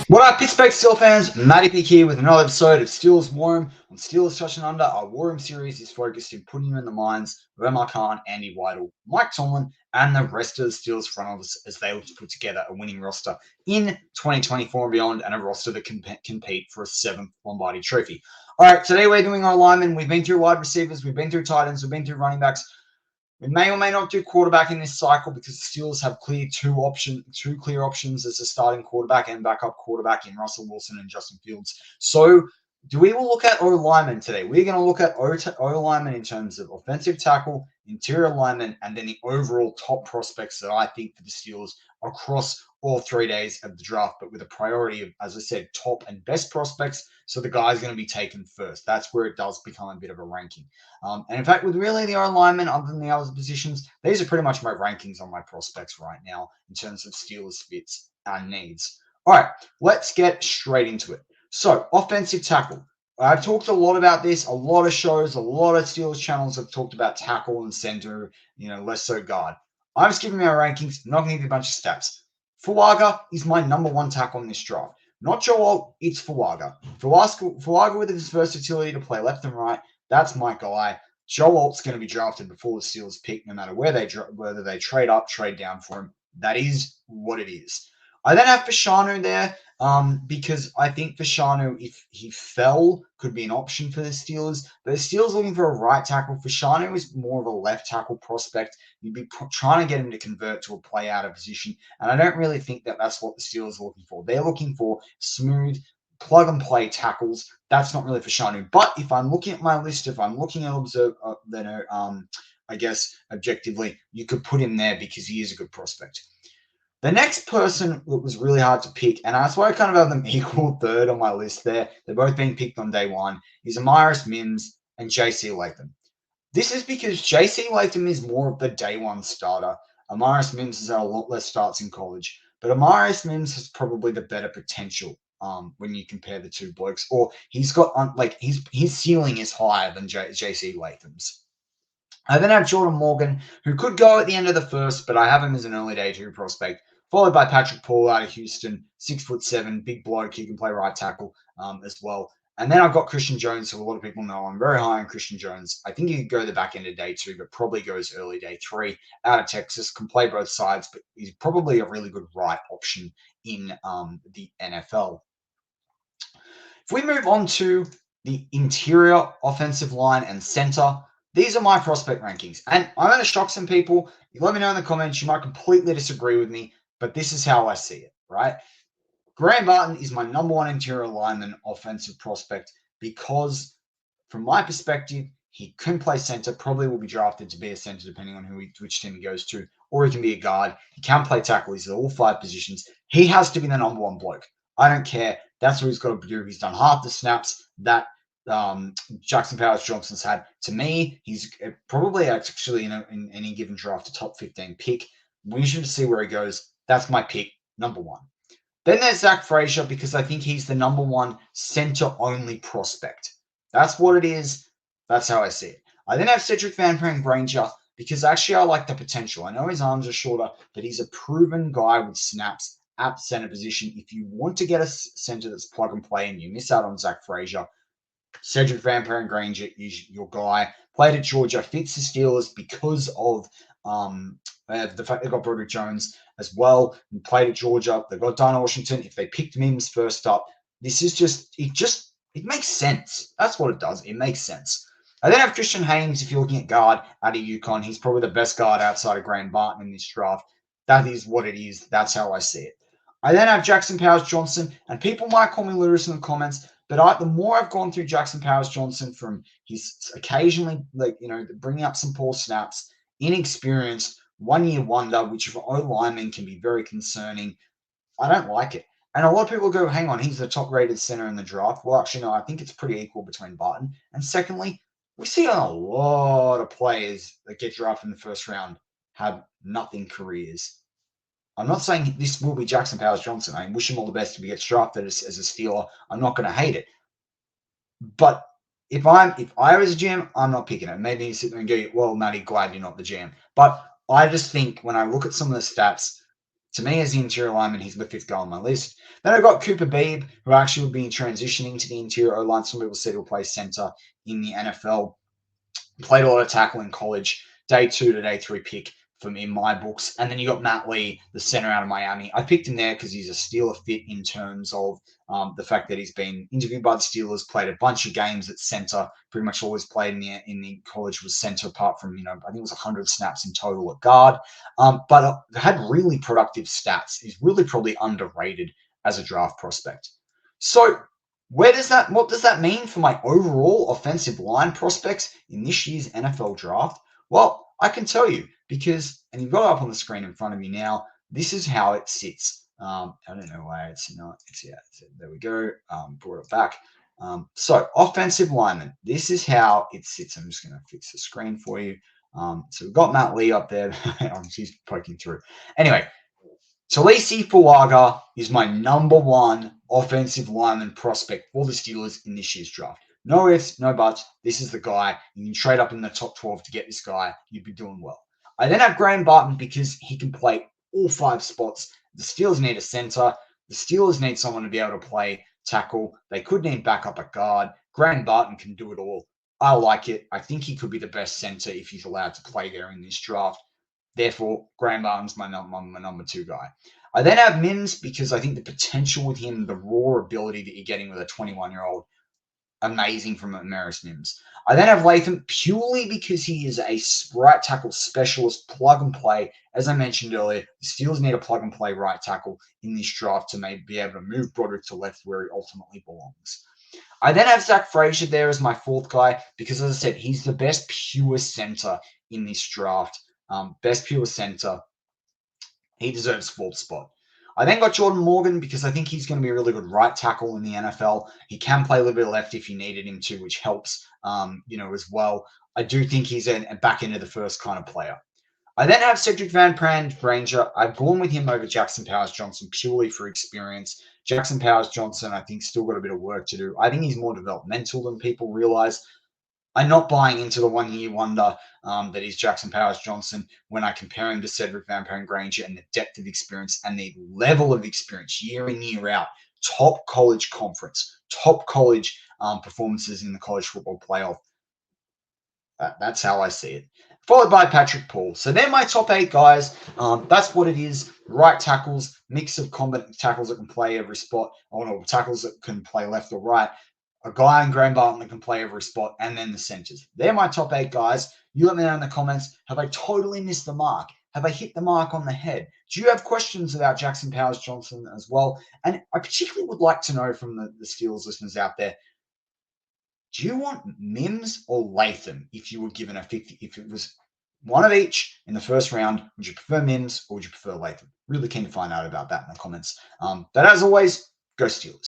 What up, Pittsburgh Steelers fans? Matty here with another episode of Steelers Warm on Steelers Touching Under. Our Warm series is focused in putting you in the minds of Emma Khan, Andy Weidel, Mike Tomlin, and the rest of the Steelers front office as they look to put together a winning roster in 2024 and beyond, and a roster that can compete for a 7th Lombardi trophy. All right, today we're doing our linemen. We've been through wide receivers, we've been through tight ends, we've been through running backs. We may or may not do quarterback in this cycle because the Steelers have two clear options as a starting quarterback and backup quarterback in Russell Wilson and Justin Fields. So do we will look at O-linemen today? We're going to look at O-linemen in terms of offensive tackle, interior linemen, and then the overall top prospects that I think for the Steelers across all 3 days of the draft, but with a priority of, as I said, top and best prospects. So the guy's going to be taken first. That's where it does become a bit of a ranking. And in fact, with really the O-linemen, other than the other positions, these are pretty much my rankings on my prospects right now in terms of Steelers fits and needs. All right, let's get straight into it. So, offensive tackle. I've talked a lot about this. A lot of shows, a lot of Steelers channels have talked about tackle and center, less so guard. I'm just giving you my rankings. I'm not going to give you a bunch of stats. Fuaga is my number one tackle in this draft. Not Joe Alt, it's Fuaga. Fuaga with his versatility to play left and right, that's my guy. Joe Alt's going to be drafted before the Steelers pick, no matter whether they trade up, trade down for him. That is what it is. I then have Fashanu there because I think Fashanu, if he fell, could be an option for the Steelers. But the Steelers looking for a right tackle. Fashanu is more of a left tackle prospect. You'd be trying to get him to convert to a play out of position. And I don't really think that that's what the Steelers are looking for. They're looking for smooth, plug and play tackles. That's not really Fashanu. But if I'm looking at my list, if I'm looking at I guess objectively, you could put him there because he is a good prospect. The next person that was really hard to pick, and that's why I kind of have them equal third on my list there, they're both being picked on day one, is Amaris Mims and J.C. Latham. This is because J.C. Latham is more of the day one starter. Amaris Mims has had a lot less starts in college, but Amaris Mims has probably the better potential when you compare the two blokes, or he's got his ceiling is higher than J.C. Latham's. I then have Jordan Morgan, who could go at the end of the first, but I have him as an early day two prospect, followed by Patrick Paul out of Houston, 6'7", big bloke. He can play right tackle as well. And then I've got Christian Jones, who a lot of people know. I'm very high on Christian Jones. I think he could go the back end of day two, but probably goes early day three. Out of Texas, can play both sides, but he's probably a really good right option in the NFL. If we move on to the interior offensive line and center, these are my prospect rankings. And I'm going to shock some people. You let me know in the comments. You might completely disagree with me, but this is how I see it, right? Graham Barton is my number one interior lineman offensive prospect because, from my perspective, he can play center, probably will be drafted to be a center depending on which team he goes to, or he can be a guard. He can play tackle. He's at all 5 positions. He has to be the number one bloke. I don't care. That's what he's got to do. He's done half the snaps that Jackson Powers-Johnson's had. To me, he's probably actually in any given draft a top 15 pick. We should see where he goes. That's my pick, number one. Then there's Zach Frazier because I think he's the number one center-only prospect. That's what it is. That's how I see it. I then have Cedric Van Pran-Granger because actually I like the potential. I know his arms are shorter, but he's a proven guy with snaps at center position. If you want to get a center that's plug and play and you miss out on Zach Frazier, Cedric Van Pran-Granger is your guy. Played at Georgia, fits the Steelers because of the fact they got Broderick Jones as well. And played at Georgia. They got Darnell Washington. If they picked Mims first up, this is it makes sense. That's what it does. It makes sense. I then have Christian Haynes. If you're looking at guard out of UConn, he's probably the best guard outside of Graham Barton in this draft. That is what it is. That's how I see it. I then have Jackson Powers-Johnson, and people might call me Lewis in the comments, but the more I've gone through Jackson Powers-Johnson from his occasionally, bringing up some poor snaps, inexperienced, one-year wonder, which for O-linemen can be very concerning, I don't like it. And a lot of people go, hang on, he's the top-rated center in the draft. Well, actually, no, I think it's pretty equal between Barton. And secondly, we see a lot of players that get drafted in the first round have nothing careers. I'm not saying this will be Jackson Powers-Johnson. I wish him all the best if he gets drafted as a Steeler. I'm not going to hate it. But if I was a GM, I'm not picking it. Maybe you sit there and go, well, Matty, glad you're not the GM. But I just think when I look at some of the stats, To me, as the interior lineman, he's the 5th guy on my list. Then I've got Cooper Beebe, who actually will be transitioning to the interior O-line. Some people said he'll play center in the NFL. Played a lot of tackle in college. Day 2 to day 3 pick from in my books. And then you got Matt Lee, the center out of Miami. I picked him there because he's a Steeler fit in terms of the fact that he's been interviewed by the Steelers, played a bunch of games at center, pretty much always played in the college was center, apart from, I think it was 100 snaps in total at guard. But had really productive stats. He's really probably underrated as a draft prospect. So what does that mean for my overall offensive line prospects in this year's NFL draft? Well, I can tell you because, and you've got it up on the screen in front of you now, this is how it sits. I don't know why it's not. There we go. Brought it back. So offensive lineman, this is how it sits. I'm just going to fix the screen for you. So we've got Matt Lee up there. She's poking through. Anyway, Talisi Fuaga is my number 1 offensive lineman prospect for the Steelers in this year's draft. No ifs, no buts. This is the guy. You can trade up in the top 12 to get this guy. You'd be doing well. I then have Graham Barton because he can play all 5 spots. The Steelers need a center. The Steelers need someone to be able to play tackle. They could need backup at guard. Graham Barton can do it all. I like it. I think he could be the best center if he's allowed to play there in this draft. Therefore, Graham Barton's my number 2 guy. I then have Mims because I think the potential with him, the raw ability that you're getting with a 21-year-old, amazing from Maris Mims. I then have Latham purely because he is a right tackle specialist, plug and play. As I mentioned earlier, the Steelers need a plug and play right tackle in this draft to maybe be able to move Broderick to left where he ultimately belongs. I then have Zach Frazier there as my 4th guy because, as I said, he's the best pure center in this draft. Best pure center. He deserves 4th spot. I then got Jordan Morgan because I think he's going to be a really good right tackle in the NFL. He can play a little bit of left if you needed him to, which helps, as well. I do think he's a back into the first kind of player. I then have Cedric Van Pran Ranger. I've gone with him over Jackson Powers-Johnson purely for experience. Jackson Powers-Johnson, I think, still got a bit of work to do. I think he's more developmental than people realize. I'm not buying into the one-year wonder that is Jackson Powers-Johnson when I compare him to Cedric Van Pran Granger and the depth of experience and the level of experience year in, year out. Top college conference, top college performances in the college football playoff. That's how I see it. Followed by Patrick Paul. So they're my top 8 guys. That's what it is. Right tackles, mix of combat tackles that can play every spot, or tackles that can play left or right. A guy in Graham Barton that can play every spot, and then the centers. They're my top 8 guys. You let me know in the comments. Have I totally missed the mark? Have I hit the mark on the head? Do you have questions about Jackson Powers-Johnson as well? And I particularly would like to know from the Steelers listeners out there, do you want Mims or Latham if you were given a 50? If it was one of each in the first round, would you prefer Mims or would you prefer Latham? Really keen to find out about that in the comments. But as always, go Steelers.